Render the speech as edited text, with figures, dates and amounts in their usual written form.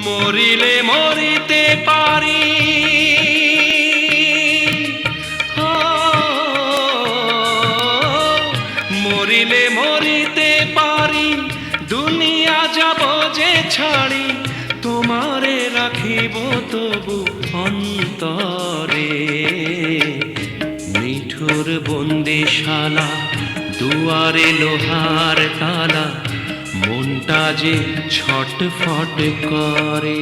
মরিলে মরিতে পারি, মরিলে মরিতে পারি, দুনিয়া যাব যে ছাড়ি, তোমারে রাখিব তবু অন্তরে। নিঠুর বন্দিশালা, দুয়ারে লোহার তালা, মনটা যে ছটফট করে।